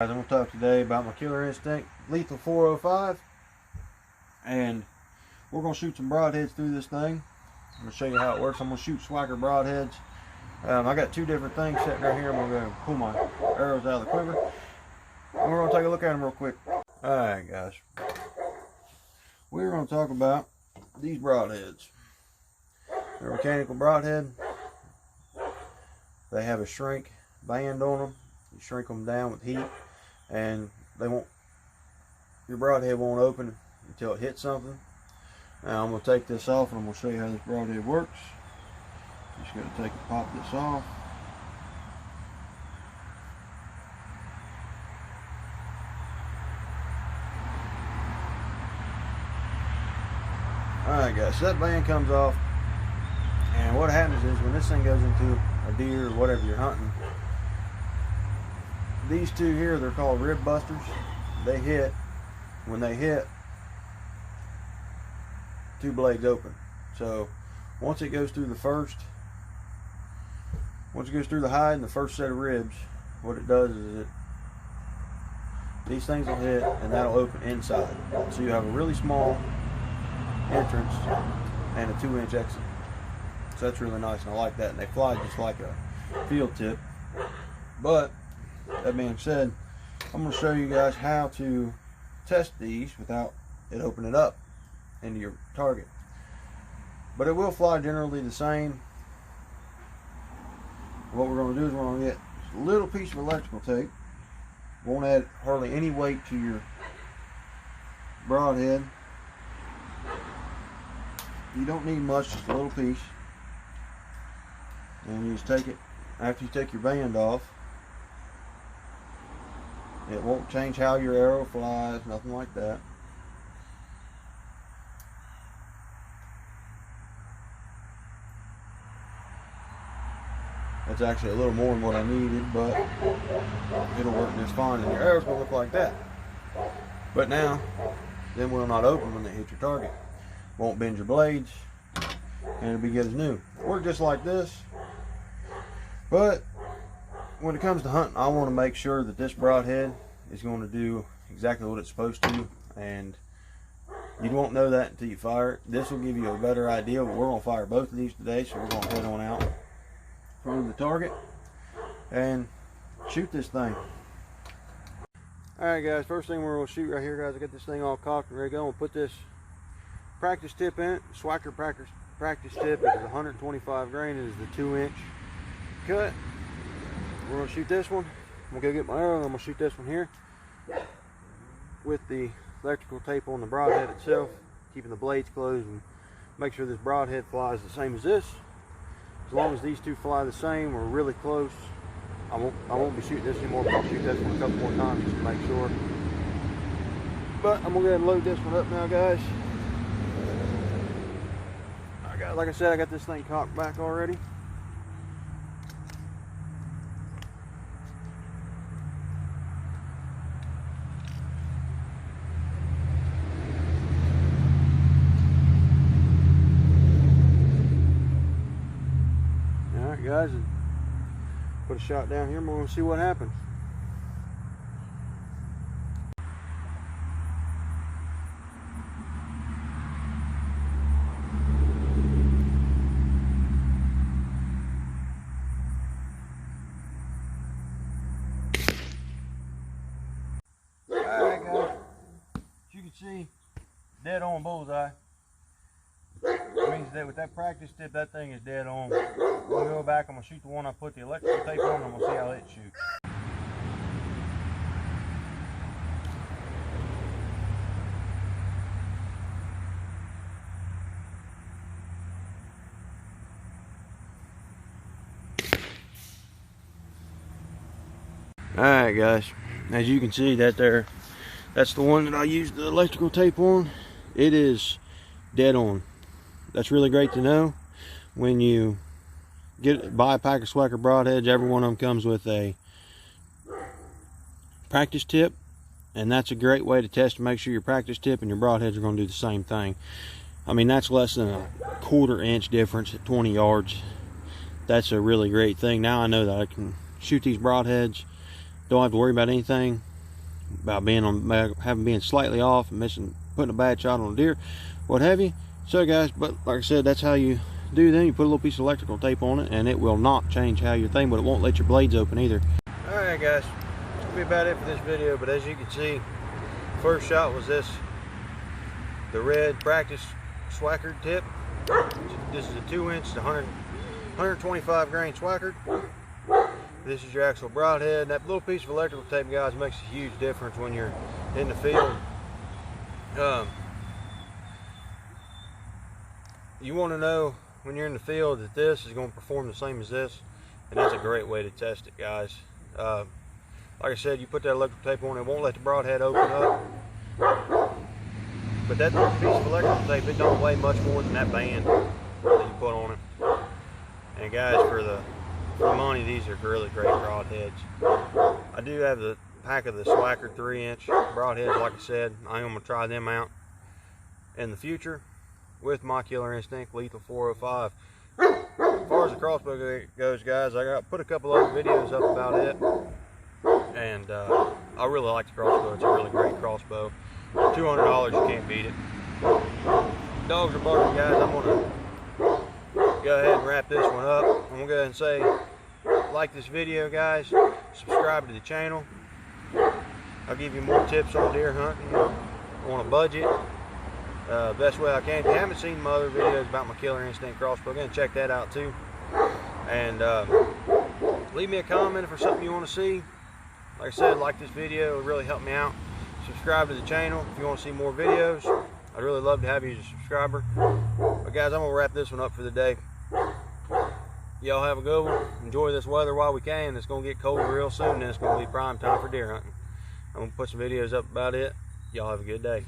I'm going to talk today about my Killer Instinct Lethal 405, and we're going to shoot some broadheads through this thing. I'm going to show you how it works. I'm going to shoot Swhacker Broadheads. I got two different things sitting right here. I'm going to go pull my arrows out of the quiver, and we're going to take a look at them real quick. Alright guys, we're going to talk about these broadheads. They're a mechanical broadhead. They have a shrink band on them. You shrink them down with heat, and your broadhead won't open until it hits something. Now I'm going to take this off, and I'm going to show you how this broadhead works. Just going to pop this off. Alright guys, so that band comes off, and what happens is when this thing goes into a deer or whatever you're hunting, these two here, they're called rib busters. They hit, when they hit, two blades open. So once it goes through the hide and the first set of ribs, what it does is these things will hit and that'll open inside. So you have a really small entrance and a 2-inch exit. So that's really nice, and I like that. And they fly just like a field tip. But that being said, I'm going to show you guys how to test these without it opening up into your target. But it will fly generally the same. What we're going to do is we're going to get a little piece of electrical tape. Won't add hardly any weight to your broadhead. You don't need much, just a little piece. And you just take it, after you take your band off, it won't change how your arrow flies, nothing like that. That's actually a little more than what I needed, but it'll work just fine, and your arrow's going to look like that. But now, them will not open when they hit your target. Won't bend your blades, and it'll be good as new. Work just like this, but when it comes to hunting, I want to make sure that this broadhead is going to do exactly what it's supposed to, and you won't know that until you fire it. This will give you a better idea, but we're going to fire both of these today, so we're going to head on out in front of the target and shoot this thing. Alright guys, first thing we're going to shoot right here, guys, I got this thing all cocked and ready to go. I'm going to put this practice tip in it. Swhacker practice tip. It is 125 grain. It is the 2-inch cut. We're going to shoot this one. I'm going to go get my arrow, and I'm going to shoot this one here with the electrical tape on the broadhead itself, keeping the blades closed, and make sure this broadhead flies the same as this. As long as these two fly the same or really close, I won't be shooting this anymore, but I'll shoot this one a couple more times just to make sure. But I'm going to go ahead and load this one up now, guys. Like I said, I got this thing cocked back already. Alright guys, put a shot down here and we're going to see what happens. Alright guys, as you can see, dead on bullseye. That means that with that practice tip, that thing is dead on. I'm going to go back, I'm going to shoot the one I put the electrical tape on, and I'm going to see how it shoots. Alright guys, as you can see, that's the one that I used the electrical tape on. It is dead on. That's really great to know. When you buy a pack of Swhacker Broadheads, every one of them comes with a practice tip, and that's a great way to test to make sure your practice tip and your broadheads are going to do the same thing. I mean, that's less than a 1/4 inch difference at 20 yards. That's a really great thing. Now I know that I can shoot these broadheads. Don't have to worry about anything about being slightly off and putting a bad shot on a deer, what have you. So guys, but like I said, that's how you do them. You put a little piece of electrical tape on it, and it will not change how your thing, but it won't let your blades open either. All right guys, that'll be about it for this video. But as you can see, first shot was the red practice Swhacker tip. This is a 2-inch, 125 grain Swhacker. This is your actual broadhead. That little piece of electrical tape, guys, makes a huge difference when you're in the field. You want to know when you're in the field that this is going to perform the same as this, and that's a great way to test it, guys. Like I said, you put that electrical tape on, it won't let the broadhead open up. But that little piece of electrical tape, it don't weigh much more than that band that you put on it. And guys, for the money, these are really great broadheads. I do have the pack of the Swhacker 3-inch broadheads. Like I said, I'm going to try them out in the future with my Killer Instinct Lethal 405. As far as the crossbow goes, guys, I put a couple other videos up about it, and I really like the crossbow. It's a really great crossbow. $200, you can't beat it. Dogs are barking, guys. I'm going to go ahead and wrap this one up. I'm going to go ahead and say, like this video, guys. Subscribe to the channel. I'll give you more tips on deer hunting on a budget. Best way I can. If you haven't seen my other videos about my Killer Instinct crossbow, go ahead and check that out too. And leave me a comment for something you want to see. Like I said, like this video. It would really help me out. Subscribe to the channel if you want to see more videos. I'd really love to have you as a subscriber. But guys, I'm going to wrap this one up for the day. Y'all have a good one. Enjoy this weather while we can. It's going to get colder real soon, and it's going to be prime time for deer hunting. I'm going to put some videos up about it. Y'all have a good day.